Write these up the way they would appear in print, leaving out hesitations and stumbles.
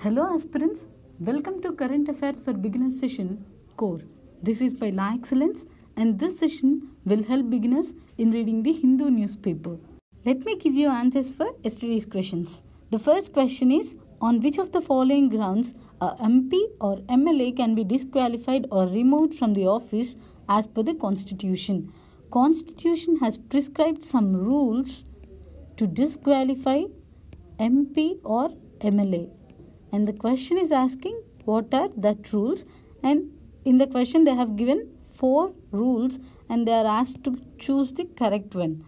Hello aspirants, welcome to Current Affairs for Beginners session Core. This is by La Excellence and this session will help beginners in reading the Hindu newspaper. Let me give you answers for yesterday's questions. The first question is, on which of the following grounds a MP or MLA can be disqualified or removed from the office as per the Constitution? Constitution has prescribed some rules to disqualify MP or MLA. And the question is asking what are that rules, and in the question they have given 4 rules and they are asked to choose the correct one.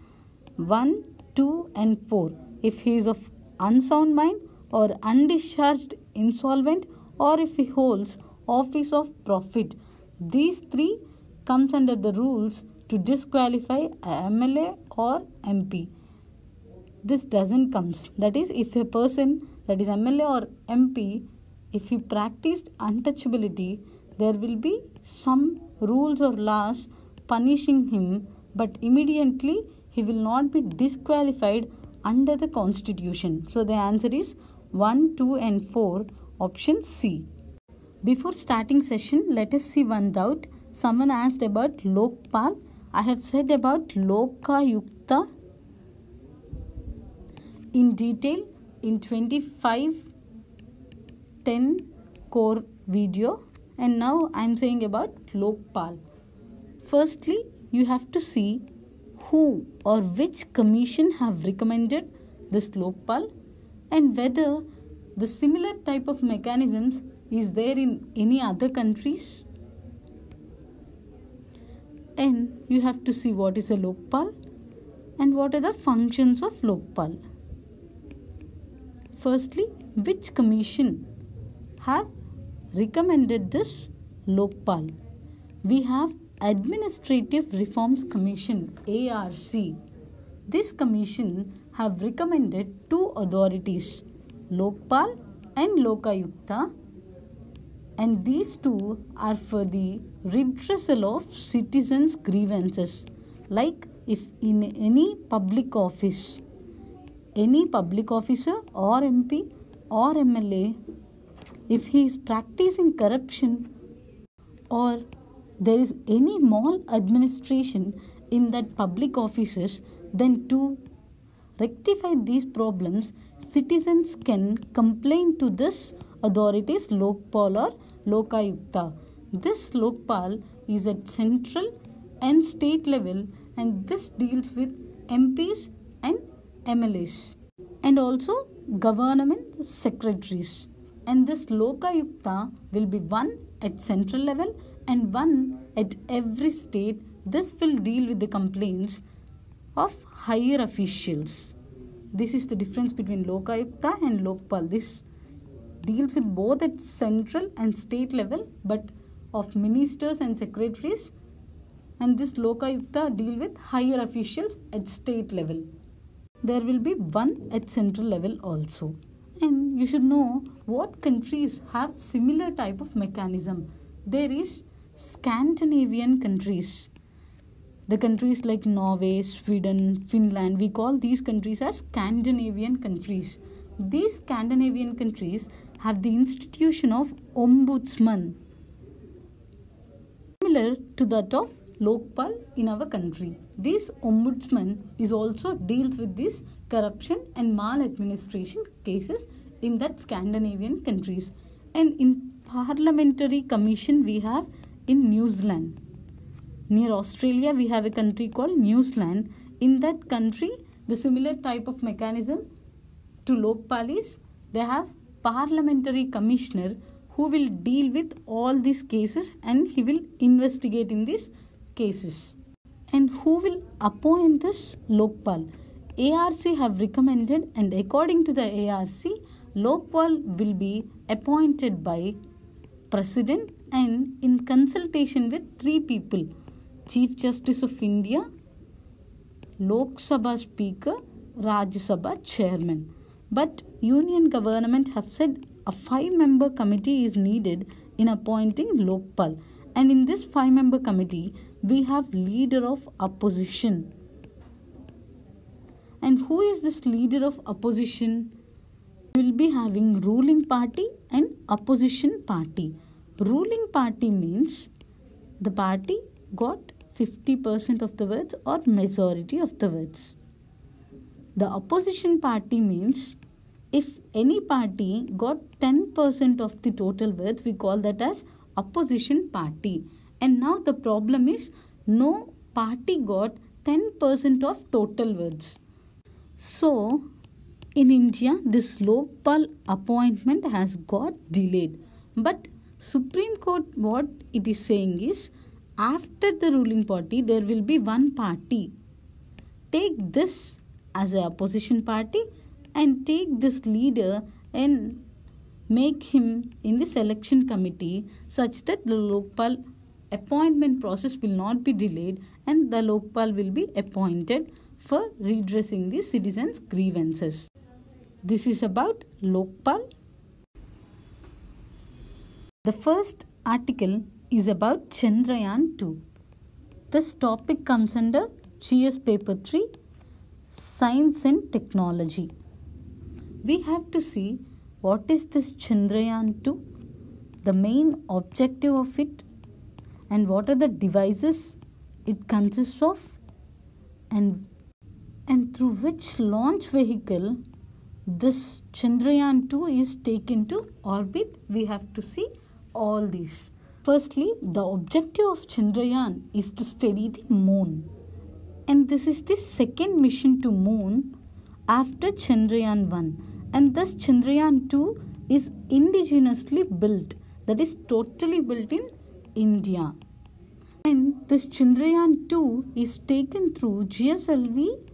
1, 2 and 4. If he is of unsound mind or undischarged insolvent, or if he holds office of profit. These 3 comes under the rules to disqualify a MLA or MP. This doesn't comes. That is, if a person that is MLA or MP, if he practiced untouchability, there will be some rules or laws punishing him, but immediately he will not be disqualified under the Constitution. So the answer is 1, 2 and 4, option C. Before starting session, let us see one doubt. Someone asked about Lokpal. I have said about Lokayukta in detail in 25:10 core video, and now I am saying about Lokpal. Firstly, you have to see who or which commission have recommended this Lokpal and whether the similar type of mechanisms is there in any other countries. And you have to see what is a Lokpal and what are the functions of Lokpal. Firstly, which commission have recommended this Lokpal? We have Administrative Reforms Commission, ARC. This commission have recommended 2 authorities, Lokpal and Lokayukta, and these 2 are for the redressal of citizens' grievances. Like if in any public office, any public officer or MP or MLA, if he is practicing corruption or there is any maladministration in that public offices, then to rectify these problems, citizens can complain to this authorities Lokpal or Lokayukta. This Lokpal is at central and state level, and this deals with MPs and MLAs and also government secretaries. And this Lokayukta will be one at central level and one at every state. This will deal with the complaints of higher officials. This is the difference between Lokayukta and Lokpal. This deals with both at central and state level, but of ministers and secretaries, and this Lokayukta deal with higher officials at state level. There will be one at central level also. And you should know what countries have similar type of mechanism. There is Scandinavian countries. The countries like Norway, Sweden, Finland, we call these countries as Scandinavian countries. These Scandinavian countries have the institution of ombudsman, similar to that of Lokpal in our country. This ombudsman is also deals with this corruption and maladministration cases in that Scandinavian countries. And in parliamentary commission we have in New Zealand. Near Australia we have a country called New Zealand. In that country the similar type of mechanism to Lokpal is they have parliamentary commissioner who will deal with all these cases and he will investigate in these cases. And who will appoint this Lokpal? ARC have recommended, and according to the ARC, Lokpal will be appointed by President and in consultation with 3 people: Chief Justice of India, Lok Sabha Speaker, Rajya Sabha Chairman. But Union government have said a 5-member committee is needed in appointing Lokpal. And in this 5-member committee, we have leader of opposition. And who is this leader of opposition? We will be having ruling party and opposition party. Ruling party means the party got 50% of the votes or majority of the votes. The opposition party means if any party got 10% of the total votes, we call that as opposition party. And now the problem is no party got 10% of total votes. So in India, this Lokpal appointment has got delayed. But Supreme Court, what it is saying is, after the ruling party, there will be one party. Take this as an opposition party and take this leader and make him in the selection committee such that the Lokpal appointment process will not be delayed and the Lokpal will be appointed for redressing the citizens' grievances. This is about Lokpal. The first article is about Chandrayaan-2. This topic comes under GS paper 3, Science and Technology. We have to see what is this Chandrayaan-2, the main objective of it, and what are the devices it consists of, and through which launch vehicle this Chandrayaan-2 is taken to orbit. We have to see all these. Firstly, the objective of Chandrayaan is to study the moon. And this is the second mission to moon after Chandrayaan-1. And thus Chandrayaan-2 is indigenously built. That is totally built in India. And this Chandrayaan-2 is taken through GSLV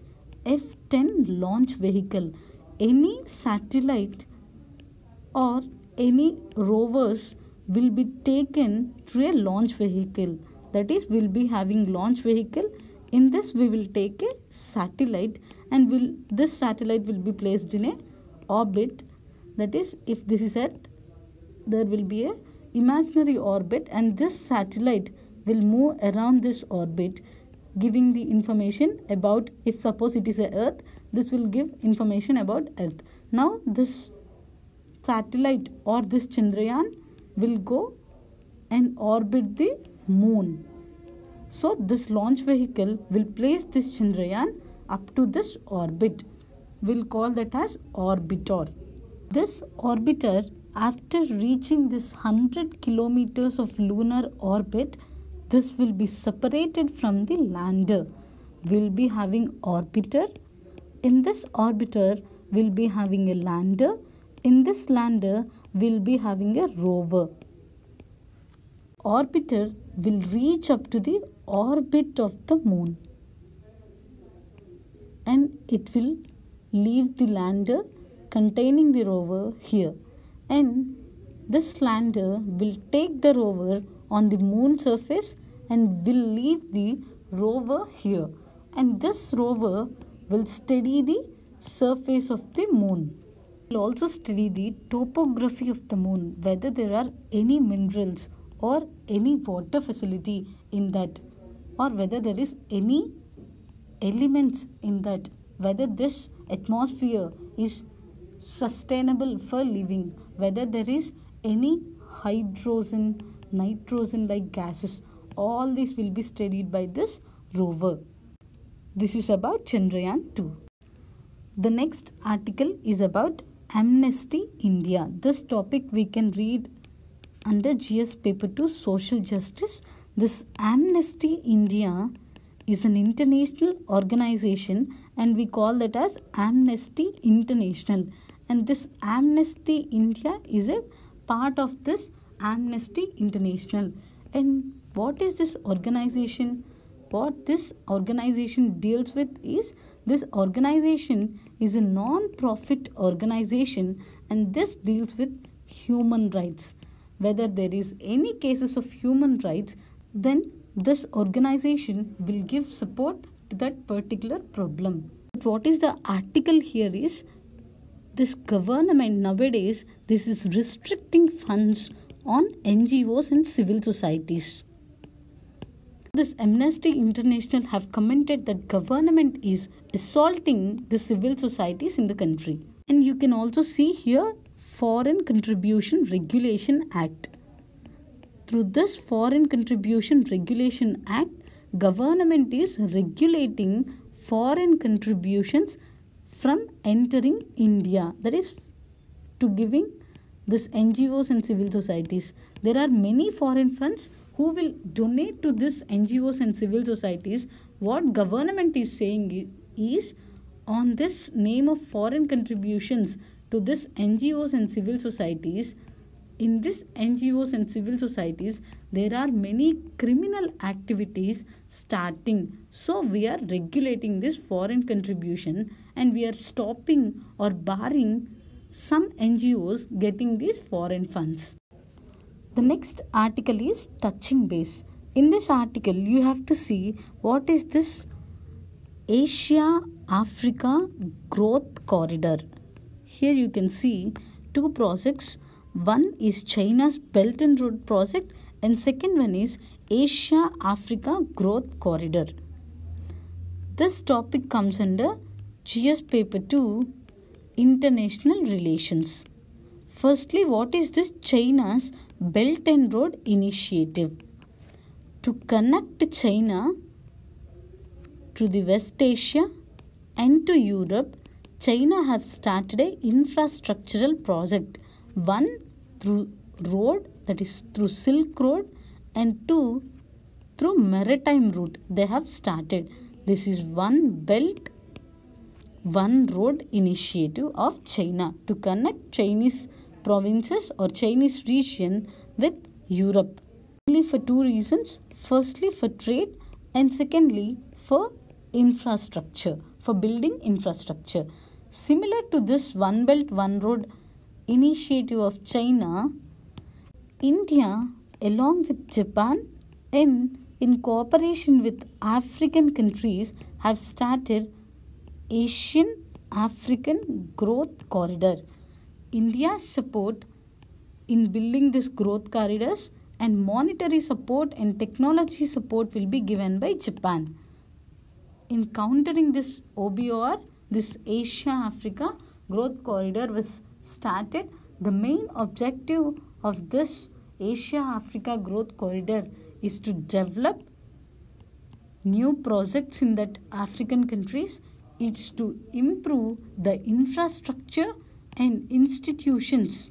F-10 launch vehicle. Any satellite or any rovers will be taken through a launch vehicle. That is, we'll be having launch vehicle. In this, we will take a satellite and this satellite will be placed in a orbit. That is, if this is Earth, there will be a imaginary orbit and this satellite will move around this orbit, giving the information about, if suppose it is a Earth, this will give information about Earth. Now this satellite or this Chandrayaan will go and orbit the moon. So this launch vehicle will place this Chandrayaan up to this orbit. We'll call that as orbiter. This orbiter, after reaching this 100 kilometers of lunar orbit, this will be separated from the lander. We'll be having orbiter. In this orbiter, we'll be having a lander. In this lander, we'll be having a rover. Orbiter will reach up to the orbit of the moon. And it will leave the lander containing the rover here. And this lander will take the rover on the moon surface and will leave the rover here. And this rover will study the surface of the moon. It will also study the topography of the moon, whether there are any minerals or any water facility in that, or whether there is any elements in that, whether this atmosphere is sustainable for living, whether there is any hydrogen, nitrogen like gases. All this will be studied by this rover. This is about Chandrayaan-2. The next article is about Amnesty India. This topic we can read under GS paper 2, Social Justice. This Amnesty India is an international organization and we call that as Amnesty International. And this Amnesty India is a part of this Amnesty International. And what is this organization? What this organization deals with is, this organization is a non-profit organization and this deals with human rights. Whether there is any cases of human rights, then this organization will give support to that particular problem. But what is the article here is, this government nowadays, this is restricting funds on NGOs and civil societies. This Amnesty International have commented that government is assaulting the civil societies in the country. And you can also see here Foreign Contribution Regulation Act. Through this Foreign Contribution Regulation Act, government is regulating foreign contributions from entering India. That is to giving this NGOs and civil societies. There are many foreign funds who will donate to this NGOs and civil societies. What government is saying is, on this name of foreign contributions to this NGOs and civil societies, in this NGOs and civil societies, there are many criminal activities starting. So we are regulating this foreign contribution and we are stopping or barring some NGOs getting these foreign funds. The next article is touching base. In this article, you have to see what is this Asia-Africa Growth Corridor. Here you can see two projects. One is China's Belt and Road project and second one is Asia-Africa Growth Corridor. This topic comes under GS paper 2, International Relations. Firstly, what is this China's Belt and Road Initiative? To connect China to the West Asia and to Europe, China have started an infrastructural project. One through road, that is through Silk Road, and two through maritime route they have started. This is One Belt, One Road initiative of China to connect Chinese provinces or Chinese region with Europe. Only for two reasons. Firstly, for trade, and secondly, for infrastructure, for building infrastructure. Similar to this One Belt, One Road initiative of China, India, along with Japan and in cooperation with African countries, have started Asian African Growth Corridor. India's support in building this growth corridors and monetary support and technology support will be given by Japan. In countering this OBOR, this Asia-Africa Growth Corridor was started. The main objective of this Asia-Africa Growth Corridor is to develop new projects in that African countries. It's to improve the infrastructure and institutions,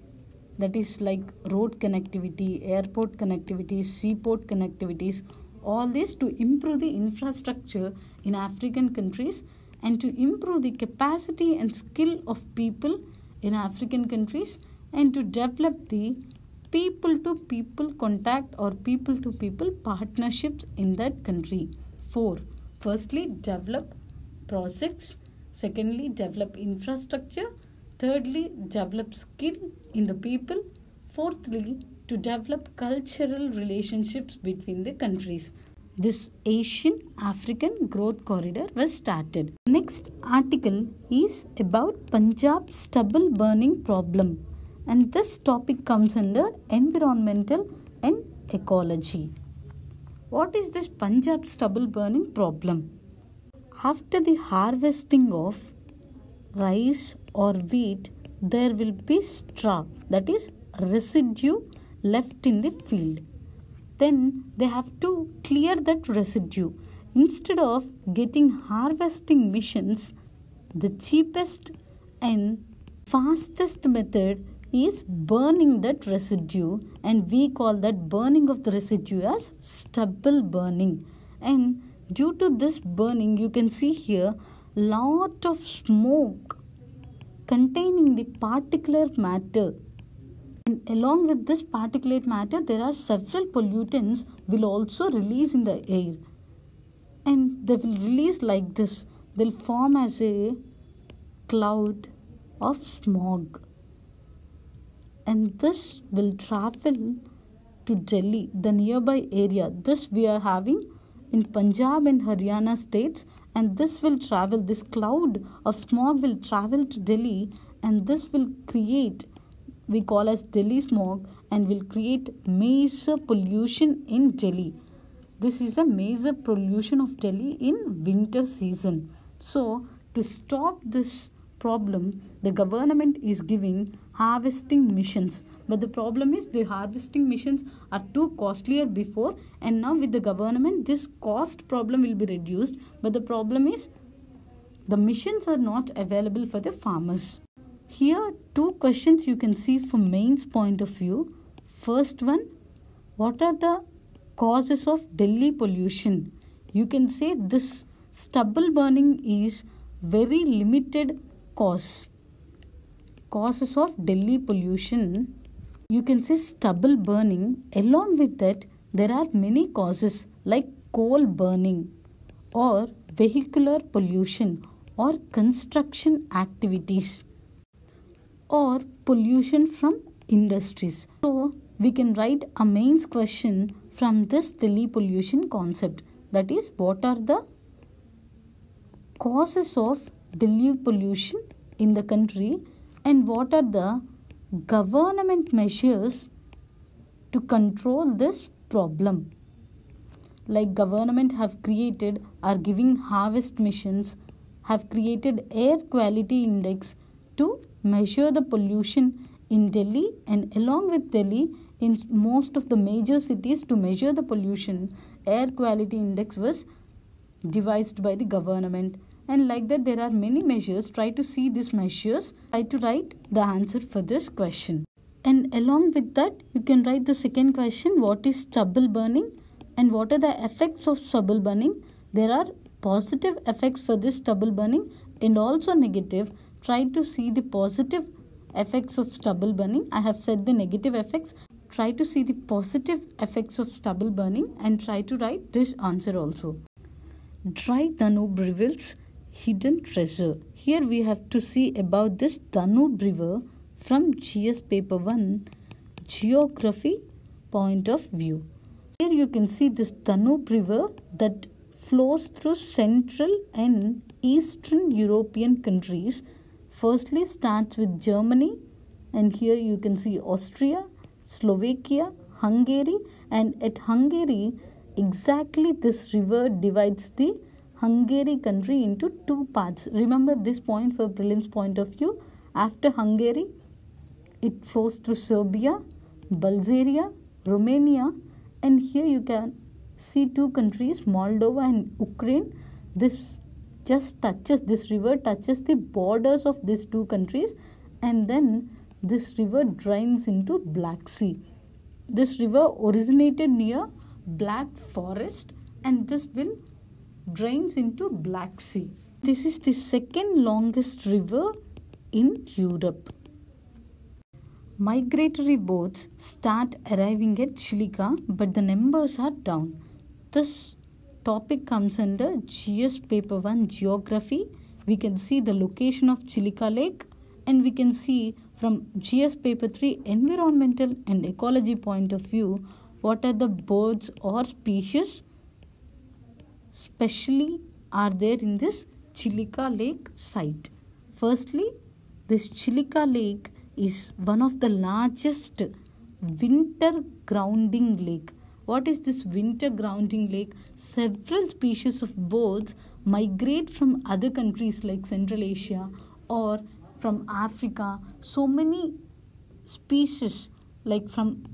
that is like road connectivity, airport connectivities, seaport connectivities, all this to improve the infrastructure in African countries and to improve the capacity and skill of people in African countries and to develop the people-to-people contact or people-to-people partnerships in that country. 4. Firstly, develop projects. Secondly, develop infrastructure. Thirdly, develop skill in the people. Fourthly, to develop cultural relationships between the countries. This Asian African Growth Corridor was started. Next article is about Punjab stubble burning problem, and this topic comes under environmental and ecology. What is this Punjab stubble burning problem? After the harvesting of rice or wheat, there will be straw, that is residue left in the field. Then they have to clear that residue. Instead of getting harvesting machines, the cheapest and fastest method is burning that residue, and we call that burning of the residue as stubble burning. And due to this burning, you can see here lot of smoke containing the particulate matter. And along with this particulate matter, there are several pollutants will also release in the air. And they will release like this. They'll form as a cloud of smog. And this will travel to Delhi, the nearby area. This we are having in Punjab and Haryana states. And this will travel, this cloud of smog will travel to Delhi. And this will create, we call as Delhi smog, and will create major pollution in Delhi. This is a major pollution of Delhi in winter season. So, to stop this problem, the government is giving harvesting missions. But the problem is the harvesting missions are too costlier before, and now with the government this cost problem will be reduced. But the problem is the missions are not available for the farmers. Here two questions you can see from mains point of view. First one, what are the causes of Delhi pollution? You can say this stubble burning is very limited causes of Delhi pollution. You can say stubble burning. Along with that, there are many causes like coal burning or vehicular pollution or construction activities or pollution from industries. So we can write a mains question from this Delhi pollution concept. That is, what are the causes of Delhi pollution in the country and what are the government measures to control this problem. Like government have created, are giving harvest missions, have created air quality index to measure the pollution in Delhi, and along with Delhi in most of the major cities to measure the pollution, air quality index was devised by the government. And like that there are many measures. Try to see these measures. Try to write the answer for this question. And along with that you can write the second question, what is stubble burning and what are the effects of stubble burning. There are positive effects for this stubble burning and also negative. Try to see the positive effects of stubble burning. I have said the negative effects. Try to see the positive effects of stubble burning and try to write this answer also. Dry Danube reveals hidden treasure. Here we have to see about this Danube river from GS paper 1 geography point of view. Here you can see this Danube river that flows through Central and Eastern European countries. Firstly starts with Germany, and here you can see Austria, Slovakia, Hungary, and at Hungary exactly this river divides the Hungary country into two parts. Remember this point for prelims point of view. After Hungary, it flows through Serbia, Bulgaria, Romania, and here you can see two countries, Moldova and Ukraine. This river touches the borders of these two countries, and then this river drains into Black Sea. This river originated near Black Forest and this will drains into Black Sea. This is the second longest river in Europe. Migratory boats start arriving at Chilika, but the numbers are down. This topic comes under GS paper 1 geography. We can see the location of Chilika Lake, and we can see from GS paper 3 environmental and ecology point of view what are the birds or species specially are there in this Chilika Lake site. Firstly, this Chilika Lake is one of the largest winter grounding lake. What is this winter grounding lake? Several species of birds migrate from other countries like Central Asia or from Africa. So many species like from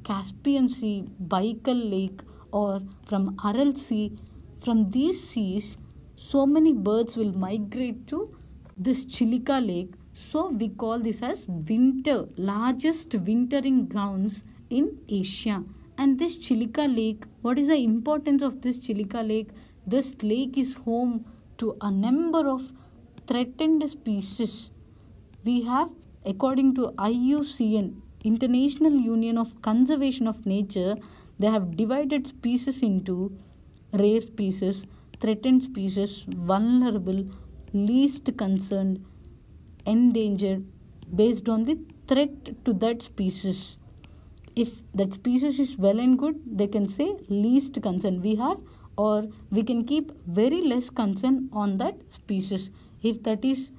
Caspian Sea, Baikal Lake or from Aral Sea. From these seas, so many birds will migrate to this Chilika Lake. So we call this as largest wintering grounds in Asia. And this Chilika Lake, what is the importance of this Chilika Lake? This lake is home to a number of threatened species. We have, according to IUCN, International Union of Conservation of Nature, they have divided species into rare species, threatened species, vulnerable, least concerned, endangered, based on the threat to that species. If that species is well and good, they can say least concern we have, or we can keep very less concern on that species. If that is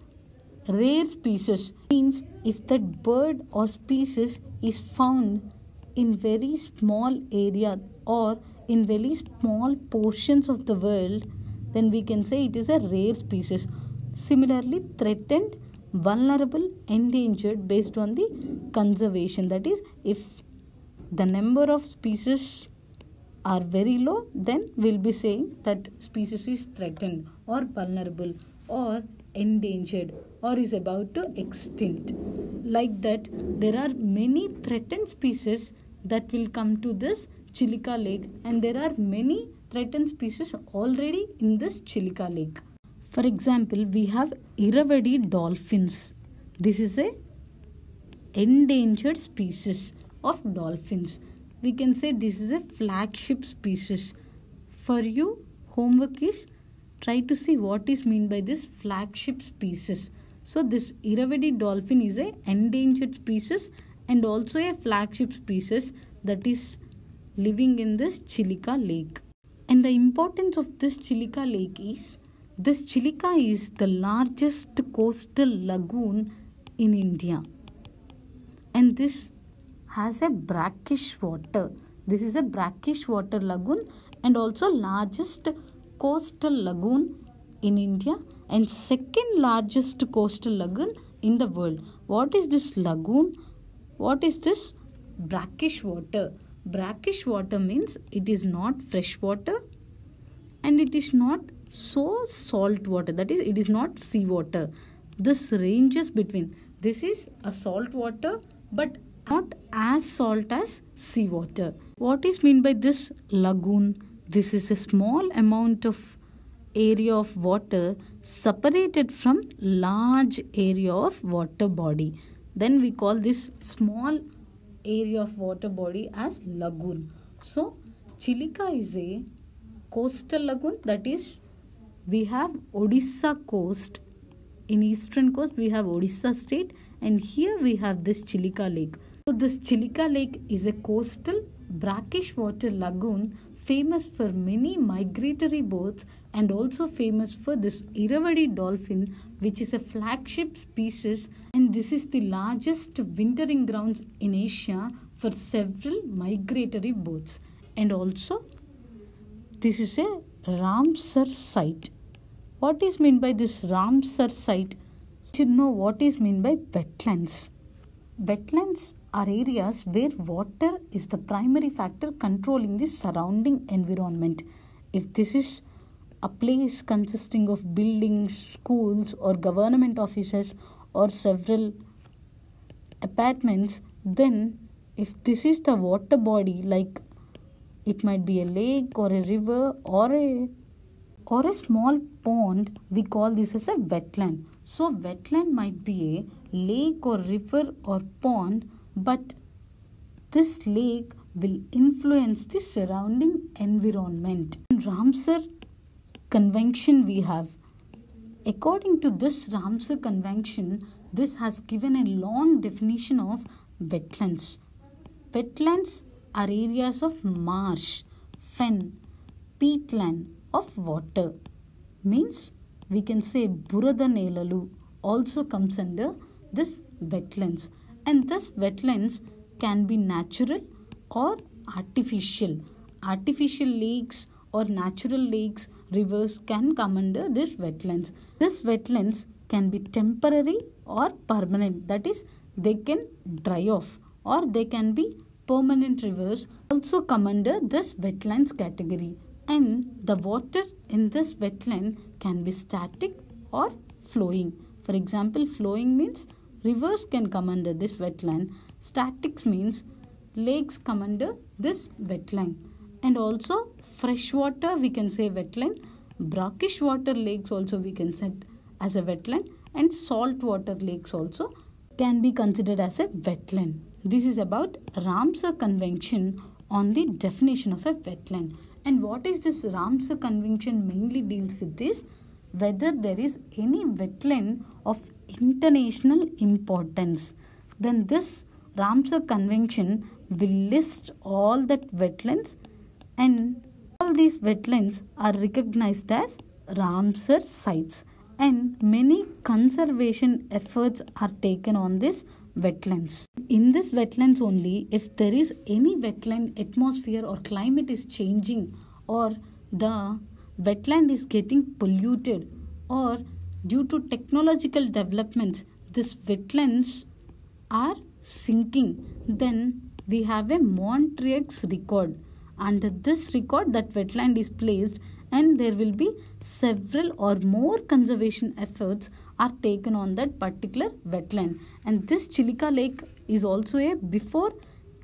rare species, means if that bird or species is found in very small area or in very small portions of the world, then we can say it is a rare species. Similarly, threatened vulnerable, endangered based on the conservation. That is, if the number of species are very low, then we'll be saying that species is threatened or vulnerable or endangered or is about to extinct. Like that, there are many threatened species that will come to this Chilika Lake, and there are many threatened species already in this Chilika Lake. For example, we have Irrawaddy dolphins. This is a endangered species of dolphins. We can say this is a flagship species. For you, homework is try to see what is meant by this flagship species. So this Irrawaddy dolphin is a endangered species and also a flagship species that is living in this Chilika Lake. And the importance of this Chilika Lake is, this Chilika is the largest coastal lagoon in India. And this has a brackish water. This is a brackish water lagoon and also largest coastal lagoon in India and second largest coastal lagoon in the world. What is this lagoon? What is this brackish water? Brackish water means it is not fresh water and it is not so salt water. That is, it is not sea water. This ranges between. This is a salt water but not as salt as sea water. What is meant by this lagoon? This is a small amount of area of water separated from large area of water body. Then we call this small area of water body as lagoon. So Chilika is a coastal lagoon. That is, we have Odisha coast. In eastern coast we have Odisha state, and here we have this Chilika Lake. So this Chilika Lake is a coastal brackish water lagoon famous for many migratory birds and also famous for this Irrawaddy dolphin, which is a flagship species, and this is the largest wintering grounds in Asia for several migratory birds. And also this is a Ramsar site. What is meant by this Ramsar site? You should know what is meant by wetlands. Wetlands are areas where water is the primary factor controlling the surrounding environment. If this is a place consisting of buildings, schools or government offices or several apartments, then if this is the water body, like it might be a lake or a river or a small pond, we call this as a wetland. So wetland might be a lake or river or pond, but this lake will influence the surrounding environment. In Ramsar Convention we have, according to this Ramsar Convention, this has given a long definition of wetlands. Wetlands are areas of marsh, fen, peatland of water. Means we can say Burada Nelalu also comes under this wetlands. And thus wetlands can be natural or artificial. Artificial lakes or natural lakes, rivers can come under this wetlands. This wetlands can be temporary or permanent. That is, they can dry off, or they can be permanent rivers, also come under this wetlands category. And the water in this wetland can be static or flowing. For example, flowing means rivers can come under this wetland. Statics means lakes come under this wetland. And also fresh water we can say wetland. Brackish water lakes also we can set as a wetland. And salt water lakes also can be considered as a wetland. This is about Ramsar Convention on the definition of a wetland. And what is this Ramsar Convention mainly deals with this? Whether there is any wetland of international importance. Then this Ramsar Convention will list all that wetlands, and all these wetlands are recognized as Ramsar sites. And many conservation efforts are taken on this wetlands. In this wetlands only, if there is any wetland atmosphere or climate is changing, or the wetland is getting polluted, or due to technological developments this wetlands are sinking, then we have a Montreux record. Under this record, that wetland is placed and there will be several or more conservation efforts are taken on that particular wetland. And this Chilika Lake is also a before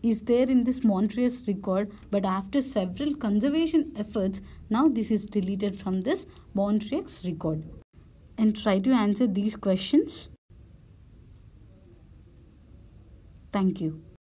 is there in this Montreux record, but after several conservation efforts, now this is deleted from this Montreux record. And try to answer these questions. Thank you.